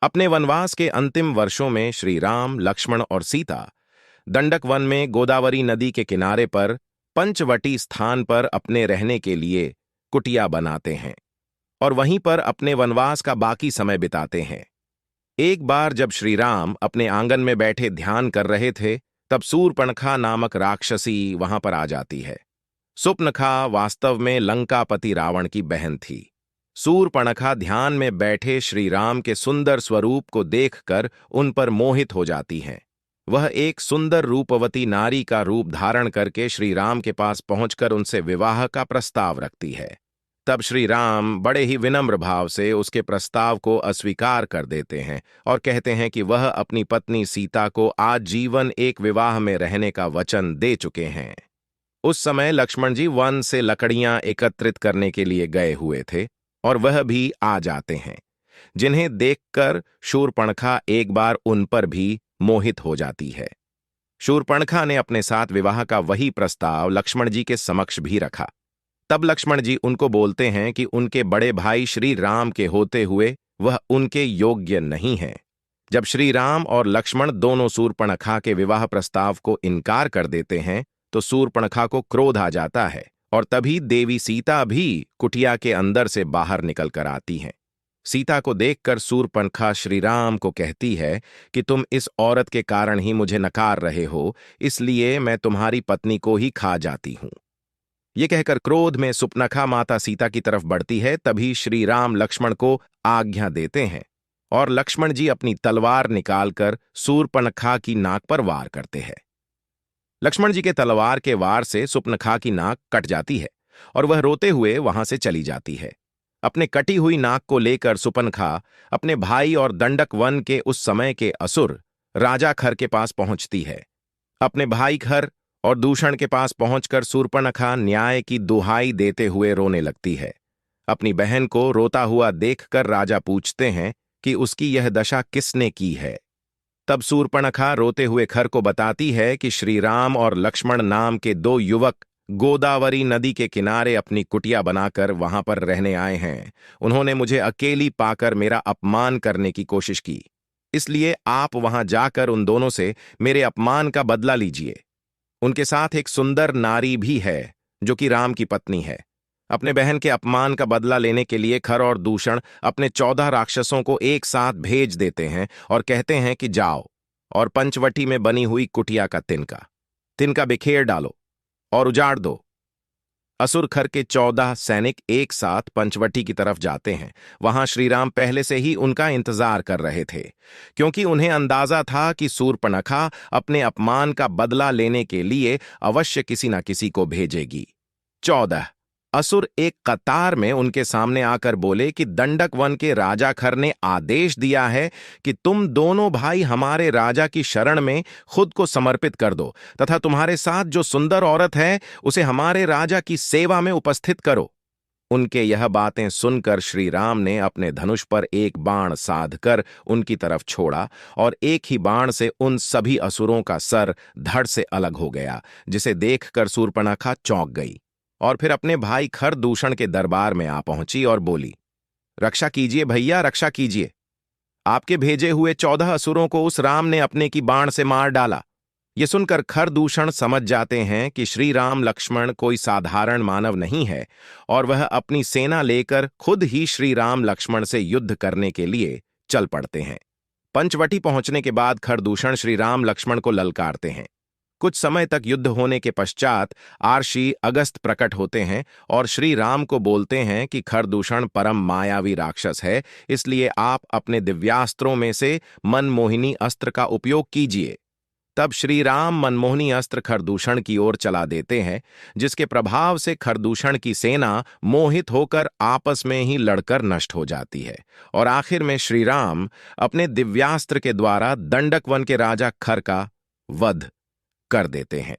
अपने वनवास के अंतिम वर्षों में श्री राम, लक्ष्मण और सीता दंडक वन में गोदावरी नदी के किनारे पर पंचवटी स्थान पर अपने रहने के लिए कुटिया बनाते हैं और वहीं पर अपने वनवास का बाकी समय बिताते हैं। एक बार जब श्री राम अपने आंगन में बैठे ध्यान कर रहे थे, तब शूर्पणखा नामक राक्षसी वहां पर आ जाती है। शूर्पणखा वास्तव में लंकापति रावण की बहन थी। शूर्पणखा ध्यान में बैठे श्री राम के सुंदर स्वरूप को देखकर उन पर मोहित हो जाती हैं। वह एक सुंदर रूपवती नारी का रूप धारण करके श्री राम के पास पहुंचकर उनसे विवाह का प्रस्ताव रखती है। तब श्री राम बड़े ही विनम्र भाव से उसके प्रस्ताव को अस्वीकार कर देते हैं और कहते हैं कि वह अपनी पत्नी सीता को आजीवन एक विवाह में रहने का वचन दे चुके हैं। उस समय लक्ष्मण जी वन से लकड़ियां एकत्रित करने के लिए गए हुए थे और वह भी आ जाते हैं, जिन्हें देखकर शूर्पणखा एक बार उन पर भी मोहित हो जाती है। शूर्पणखा ने अपने साथ विवाह का वही प्रस्ताव लक्ष्मण जी के समक्ष भी रखा। तब लक्ष्मण जी उनको बोलते हैं कि उनके बड़े भाई श्री राम के होते हुए वह उनके योग्य नहीं है। जब श्री राम और लक्ष्मण दोनों शूर्पणखा के विवाह प्रस्ताव को इनकार कर देते हैं तो शूर्पणखा को क्रोध आ जाता है और तभी देवी सीता भी कुटिया के अंदर से बाहर निकल कर आती हैं। सीता को देखकर शूर्पणखा श्री राम को कहती है कि तुम इस औरत के कारण ही मुझे नकार रहे हो, इसलिए मैं तुम्हारी पत्नी को ही खा जाती हूं। ये कहकर क्रोध में शूर्पणखा माता सीता की तरफ बढ़ती है। तभी श्री राम लक्ष्मण को आज्ञा देते हैं और लक्ष्मण जी अपनी तलवार निकालकर शूर्पणखा की नाक पर वार करते हैं। लक्ष्मण जी के तलवार के वार से शूर्पणखा की नाक कट जाती है और वह रोते हुए वहां से चली जाती है। अपने कटी हुई नाक को लेकर शूर्पणखा अपने भाई और दंडक वन के उस समय के असुर राजा खर के पास पहुंचती है। अपने भाई खर और दूषण के पास पहुंचकर शूर्पणखा न्याय की दुहाई देते हुए रोने लगती है। अपनी बहन को रोता हुआ देखकर राजा पूछते हैं कि उसकी यह दशा किसने की है। तब शूर्पणखा रोते हुए खर को बताती है कि श्री राम और लक्ष्मण नाम के दो युवक गोदावरी नदी के किनारे अपनी कुटिया बनाकर वहां पर रहने आए हैं। उन्होंने मुझे अकेली पाकर मेरा अपमान करने की कोशिश की, इसलिए आप वहां जाकर उन दोनों से मेरे अपमान का बदला लीजिए। उनके साथ एक सुंदर नारी भी है जो कि राम की पत्नी है। अपने बहन के अपमान का बदला लेने के लिए खर और दूषण अपने 14 राक्षसों को एक साथ भेज देते हैं और कहते हैं कि जाओ और पंचवटी में बनी हुई कुटिया का तिनका बिखेर डालो और उजाड़ दो। असुर खर के 14 सैनिक एक साथ पंचवटी की तरफ जाते हैं। वहां श्रीराम पहले से ही उनका इंतजार कर रहे थे, क्योंकि उन्हें अंदाजा था कि शूर्पणखा अपने अपमान का बदला लेने के लिए अवश्य किसी न किसी को भेजेगी। 14 असुर एक कतार में उनके सामने आकर बोले कि दंडक वन के राजा खर ने आदेश दिया है कि तुम दोनों भाई हमारे राजा की शरण में खुद को समर्पित कर दो तथा तुम्हारे साथ जो सुंदर औरत है उसे हमारे राजा की सेवा में उपस्थित करो। उनके यह बातें सुनकर श्री राम ने अपने धनुष पर एक बाण साधकर उनकी तरफ छोड़ा और एक ही बाण से उन सभी असुरों का सर धड़ से अलग हो गया, जिसे देखकर शूर्पणखा चौंक गई और फिर अपने भाई खर दूषण के दरबार में आ पहुंची और बोली, रक्षा कीजिए भैया, रक्षा कीजिए। आपके भेजे हुए 14 असुरों को उस राम ने अपने की बाण से मार डाला। ये सुनकर खर दूषण समझ जाते हैं कि श्री राम लक्ष्मण कोई साधारण मानव नहीं है और वह अपनी सेना लेकर खुद ही श्री राम लक्ष्मण से युद्ध करने के लिए चल पड़ते हैं। पंचवटी पहुंचने के बाद खर दूषण श्री राम लक्ष्मण को ललकारते हैं। कुछ समय तक युद्ध होने के पश्चात आर्षि अगस्त प्रकट होते हैं और श्री राम को बोलते हैं कि खरदूषण परम मायावी राक्षस है, इसलिए आप अपने दिव्यास्त्रों में से मनमोहिनी अस्त्र का उपयोग कीजिए। तब श्री राम मनमोहिनी अस्त्र खरदूषण की ओर चला देते हैं, जिसके प्रभाव से खरदूषण की सेना मोहित होकर आपस में ही लड़कर नष्ट हो जाती है और आखिर में श्री राम अपने दिव्यास्त्र के द्वारा दंडक वन के राजा खर का वध कर देते हैं।